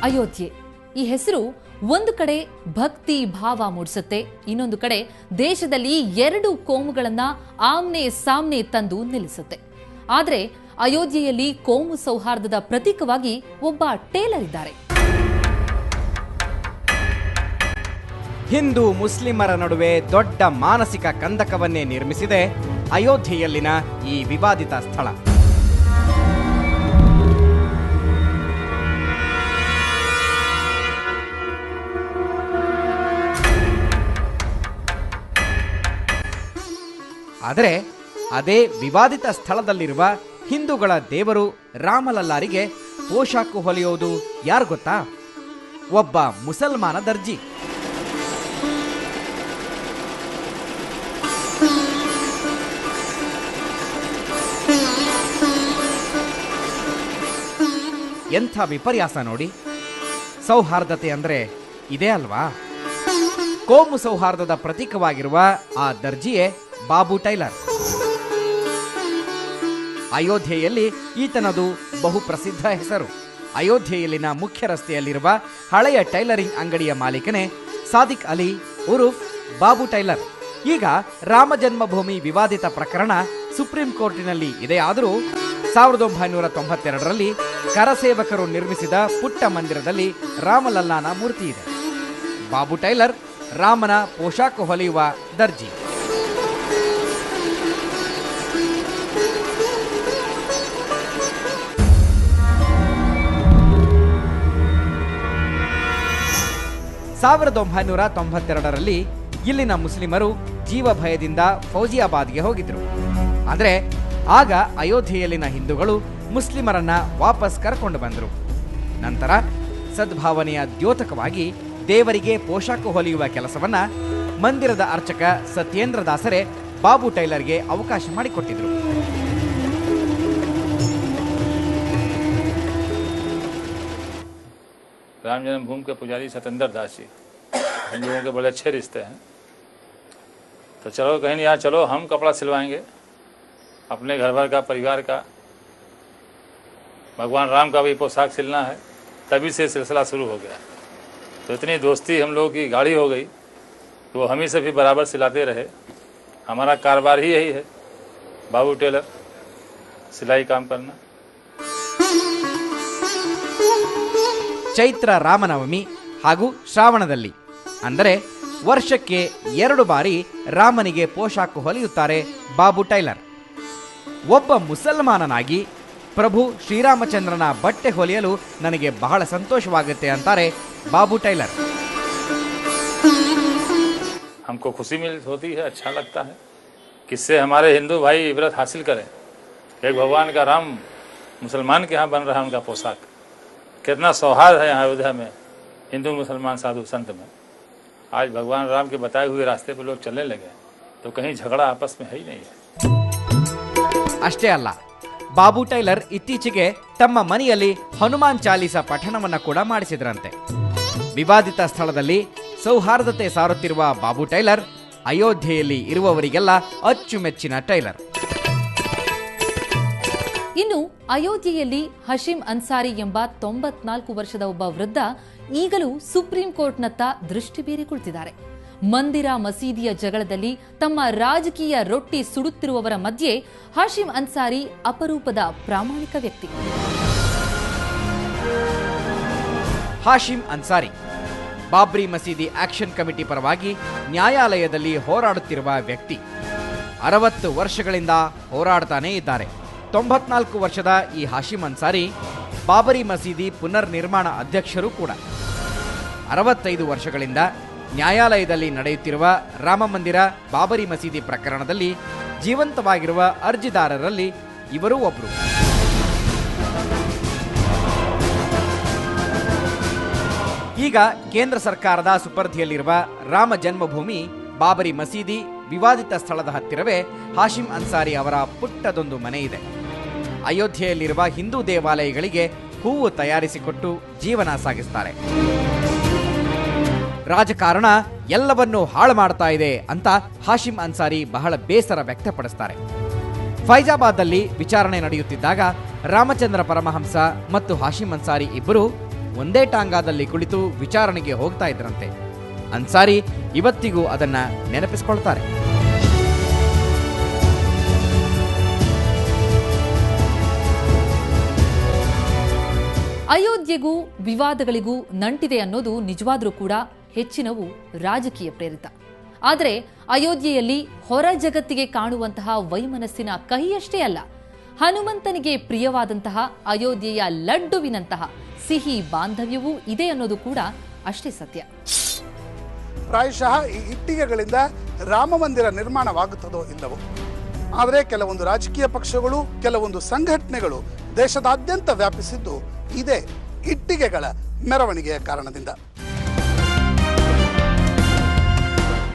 ಅಯೋಧ್ಯೆ ಈ ಹೆಸರು ಒಂದು ಕಡೆ ಭಕ್ತಿ ಭಾವ ಮೂಡಿಸುತ್ತೆ, ಇನ್ನೊಂದು ಕಡೆ ದೇಶದಲ್ಲಿ ಎರಡು ಕೋಮುಗಳನ್ನ ಆಮ್ನೆ ಸಾಮ್ನೆ ತಂದು ನಿಲ್ಲಿಸುತ್ತೆ. ಆದರೆ ಅಯೋಧ್ಯೆಯಲ್ಲಿ ಕೋಮು ಸೌಹಾರ್ದದ ಪ್ರತೀಕವಾಗಿ ಒಬ್ಬ ಟೇಲರ್ ಇದ್ದಾರೆ. ಹಿಂದೂ ಮುಸ್ಲಿಮರ ನಡುವೆ ದೊಡ್ಡ ಮಾನಸಿಕ ಕಂದಕವನ್ನೇ ನಿರ್ಮಿಸಿದೆ ಅಯೋಧ್ಯೆಯಲ್ಲಿನ ಈ ವಿವಾದಿತ ಸ್ಥಳ. ಆದರೆ ಅದೇ ವಿವಾದಿತ ಸ್ಥಳದಲ್ಲಿರುವ ಹಿಂದೂಗಳ ದೇವರು ರಾಮಲಲ್ಲಾರಿಗೆ ಪೋಷಾಕು ಹೊಲಿಯೋದು ಯಾರು ಗೊತ್ತಾ? ಒಬ್ಬ ಮುಸಲ್ಮಾನ ದರ್ಜಿ. ಎಂಥ ವಿಪರ್ಯಾಸ ನೋಡಿ. ಸೌಹಾರ್ದತೆ ಅಂದ್ರೆ ಇದೇ ಅಲ್ವಾ? ಕೋಮು ಸೌಹಾರ್ದದ ಪ್ರತೀಕವಾಗಿರುವ ಆ ದರ್ಜಿಯೇ ಬಾಬು ಟೈಲರ್. ಅಯೋಧ್ಯೆಯಲ್ಲಿ ಈತನದು ಬಹು ಪ್ರಸಿದ್ಧ ಹೆಸರು. ಅಯೋಧ್ಯೆಯಲ್ಲಿನ ಮುಖ್ಯ ರಸ್ತೆಯಲ್ಲಿರುವ ಹಳೆಯ ಟೈಲರಿಂಗ್ ಅಂಗಡಿಯ ಮಾಲೀಕನೇ ಸಾದಿಕ್ ಅಲಿ ಉರುಫ್ ಬಾಬು ಟೈಲರ್. ಈಗ ರಾಮ ಜನ್ಮಭೂಮಿ ವಿವಾದಿತ ಪ್ರಕರಣ ಸುಪ್ರೀಂ ಕೋರ್ಟಿನಲ್ಲಿ ಇದೆಯಾದರೂ 1992ರಲ್ಲಿ ಕರಸೇವಕರು ನಿರ್ಮಿಸಿದ ಪುಟ್ಟ ಮಂದಿರದಲ್ಲಿ ರಾಮಲಲ್ಲಾನ ಮೂರ್ತಿ ಇದೆ. ಬಾಬು ಟೈಲರ್ ರಾಮನ ಪೋಷಾಕು ಹೊಲಿಯುವ ದರ್ಜಿ. ಸಾವಿರದ 1992ರಲ್ಲಿ ಇಲ್ಲಿನ ಮುಸ್ಲಿಮರು ಜೀವ ಭಯದಿಂದ ಫೌಜಿಯಾಬಾದ್ಗೆ ಹೋಗಿದ್ರು. ಆದರೆ ಆಗ ಅಯೋಧ್ಯೆಯಲ್ಲಿನ ಹಿಂದೂಗಳು ಮುಸ್ಲಿಮರನ್ನ ವಾಪಸ್ ಕರ್ಕೊಂಡು ಬಂದರು. ನಂತರ ಸದ್ಭಾವನೆಯ ದ್ಯೋತಕವಾಗಿ ದೇವರಿಗೆ ಪೋಷಾಕು ಹೊಲಿಯುವ ಕೆಲಸವನ್ನ ಮಂದಿರದ ಅರ್ಚಕ ಸತ್ಯೇಂದ್ರ ದಾಸರೇ ಬಾಬು ಟೈಲರ್ಗೆ ಅವಕಾಶ ಮಾಡಿಕೊಟ್ಟಿದ್ರು. राम जन्मभूमि के पुजारी सत्येंद्र दास जी हम लोगों के बड़े अच्छे रिश्ते हैं, तो चलो कहीं यहाँ चलो हम कपड़ा सिलवाएंगे अपने घर भर का, परिवार का। भगवान राम का भी पोशाक सिलना है, तभी से सिलसिला शुरू हो गया। तो इतनी दोस्ती हम लोगों की गाढ़ी हो गई तो वो हम ही से भी बराबर सिलाते रहे। हमारा कारोबार ही यही है, बाबू टेलर, सिलाई काम करना। ಚೈತ್ರ ರಾಮನವಮಿ ಹಾಗೂ ಶ್ರಾವಣದಲ್ಲಿ ಅಂದರೆ ವರ್ಷಕ್ಕೆ 2 ಬಾರಿ ರಾಮನಿಗೆ ಪೋಷಾಕು ಹೊಲಿಯುತ್ತಾರೆ ಬಾಬು ಟೈಲರ್. ಒಬ್ಬ ಮುಸಲ್ಮಾನನಾಗಿ ಪ್ರಭು ಶ್ರೀರಾಮಚಂದ್ರನ ಬಟ್ಟೆ ಹೊಲಿಯಲು ನನಗೆ ಬಹಳ ಸಂತೋಷವಾಗುತ್ತೆ ಅಂತಾರೆ ಬಾಬು ಟೈಲರ್. हमको खुशी मिल होती है, अच्छा लगता है, किससे हमारे हिंदू भाई इबरत हासिल करें। एक भगवान का राम मुसलमान के यहाँ बन रहा है उनका पोशाक। कितना सौहार्द है यहाँ अयोध्या में, हिंदू मुसलमान साधु संत में। आज भगवान राम के बताए हुए रास्ते पर लोग चलने लगे तो कहीं झगड़ा आपस में है ही नहीं है। ಅಷ್ಟೇ ಅಲ್ಲ, ಬಾಬು ಟೈಲರ್ ಇತ್ತೀಚೆಗೆ ತಮ್ಮ ಮನೆಯಲ್ಲಿ ಹನುಮಾನ್ ಚಾಲೀಸ ಪಠಣವನ್ನ ಕೂಡ ಮಾಡಿಸಿದ್ರಂತೆ. ವಿವಾದಿತ ಸ್ಥಳದಲ್ಲಿ ಸೌಹಾರ್ದತೆ ಸಾರುತ್ತಿರುವ ಬಾಬು ಟೈಲರ್ ಅಯೋಧ್ಯೆಯಲ್ಲಿ ಇರುವವರಿಗೆಲ್ಲ ಅಚ್ಚುಮೆಚ್ಚಿನ ಟೈಲರ್. ಇನ್ನು ಅಯೋಧ್ಯೆಯಲ್ಲಿ ಹಶೀಂ ಅನ್ಸಾರಿ ಎಂಬ 94 ವರ್ಷದ ಒಬ್ಬ ವೃದ್ಧ ಈಗಲೂ ಸುಪ್ರೀಂ ಕೋರ್ಟ್ನತ್ತ ದೃಷ್ಟಿ ಬೀರಿ ಕುಳಿತಿದ್ದಾರೆ. ಮಂದಿರ ಮಸೀದಿಯ ಜಗಳದಲ್ಲಿ ತಮ್ಮ ರಾಜಕೀಯ ರೊಟ್ಟಿ ಸುಡುತ್ತಿರುವವರ ಮಧ್ಯೆ ಹಶೀಂ ಅನ್ಸಾರಿ ಅಪರೂಪದ ಪ್ರಾಮಾಣಿಕ ವ್ಯಕ್ತಿ. ಹಾಶಿಂ ಅನ್ಸಾರಿ ಬಾಬ್ರಿ ಮಸೀದಿ ಆಕ್ಷನ್ ಕಮಿಟಿ ಪರವಾಗಿ ನ್ಯಾಯಾಲಯದಲ್ಲಿ ಹೋರಾಡುತ್ತಿರುವ ವ್ಯಕ್ತಿ. 60 ವರ್ಷಗಳಿಂದ ಹೋರಾಡ್ತಾನೇ ಇದ್ದಾರೆ. 94 ವರ್ಷದ ಈ ಹಾಶಿಂ ಅನ್ಸಾರಿ ಬಾಬರಿ ಮಸೀದಿ ಪುನರ್ ನಿರ್ಮಾಣ ಅಧ್ಯಕ್ಷರು ಕೂಡ. 65 ವರ್ಷಗಳಿಂದ ನ್ಯಾಯಾಲಯದಲ್ಲಿ ನಡೆಯುತ್ತಿರುವ ರಾಮ ಮಂದಿರ ಬಾಬರಿ ಮಸೀದಿ ಪ್ರಕರಣದಲ್ಲಿ ಜೀವಂತವಾಗಿರುವ ಅರ್ಜಿದಾರರಲ್ಲಿ ಇವರೂ ಒಬ್ಬರು. ಈಗ ಕೇಂದ್ರ ಸರ್ಕಾರದ ಸುಪರ್ಧಿಯಲ್ಲಿರುವ ರಾಮ ಜನ್ಮಭೂಮಿ ಬಾಬರಿ ಮಸೀದಿ ವಿವಾದಿತ ಸ್ಥಳದ ಹತ್ತಿರವೇ ಹಾಶಿಂ ಅನ್ಸಾರಿ ಅವರ ಪುಟ್ಟದೊಂದು ಮನೆ ಇದೆ. ಅಯೋಧ್ಯೆಯಲ್ಲಿರುವ ಹಿಂದೂ ದೇವಾಲಯಗಳಿಗೆ ಹೂವು ತಯಾರಿಸಿಕೊಟ್ಟು ಜೀವನ ಸಾಗಿಸ್ತಾರೆ. ರಾಜಕಾರಣ ಎಲ್ಲವನ್ನೂ ಹಾಳು ಮಾಡ್ತಾ ಇದೆ ಅಂತ ಹಾಶಿಂ ಅನ್ಸಾರಿ ಬಹಳ ಬೇಸರ ವ್ಯಕ್ತಪಡಿಸ್ತಾರೆ. ಫೈಜಾಬಾದ್ನಲ್ಲಿ ವಿಚಾರಣೆ ನಡೆಯುತ್ತಿದ್ದಾಗ ರಾಮಚಂದ್ರ ಪರಮಹಂಸ ಮತ್ತು ಹಾಶಿಂ ಅನ್ಸಾರಿ ಇಬ್ಬರು ಒಂದೇ ಟಾಂಗಾದಲ್ಲಿ ಕುಳಿತು ವಿಚಾರಣೆಗೆ ಹೋಗ್ತಾ ಇದ್ರಂತೆ. ಅನ್ಸಾರಿ ಇವತ್ತಿಗೂ ಅದನ್ನ ನೆನಪಿಸ್ಕೊಳ್ತಾರೆ. ಅಯೋಧ್ಯೆಗೂ ವಿವಾದಗಳಿಗೂ ನಂಟಿದೆ ಅನ್ನೋದು ನಿಜವಾದ್ರೂ ಕೂಡ ಹೆಚ್ಚಿನವು ರಾಜಕೀಯ ಪ್ರೇರಿತ. ಆದರೆ ಅಯೋಧ್ಯೆಯಲ್ಲಿ ಹೊರ ಜಗತ್ತಿಗೆ ಕಾಣುವಂತಹ ವೈಮನಸ್ಸಿನ ಕಹಿಯಷ್ಟೇ ಅಲ್ಲ, ಹನುಮಂತನಿಗೆ ಪ್ರಿಯವಾದಂತಹ ಅಯೋಧ್ಯೆಯ ಲಡ್ಡುವಿನಂತಹ ಸಿಹಿ ಬಾಂಧವ್ಯವೂ ಇದೆ ಅನ್ನೋದು ಕೂಡ ಅಷ್ಟೇ ಸತ್ಯ. ಪ್ರಾಯಶಃ ಈ ಇಟ್ಟಿಗೆಗಳಿಂದ ರಾಮ ಮಂದಿರ ನಿರ್ಮಾಣವಾಗುತ್ತದೋ ಇಲ್ಲವೋ, ಆದರೆ ಕೆಲವೊಂದು ರಾಜಕೀಯ ಪಕ್ಷಗಳು, ಕೆಲವೊಂದು ಸಂಘಟನೆಗಳು ದೇಶದಾದ್ಯಂತ ವ್ಯಾಪಿಸಿದ್ದು ಇದೇ ಇಟ್ಟಿಗೆಗಳ ಮೆರವಣಿಗೆಯ ಕಾರಣದಿಂದ.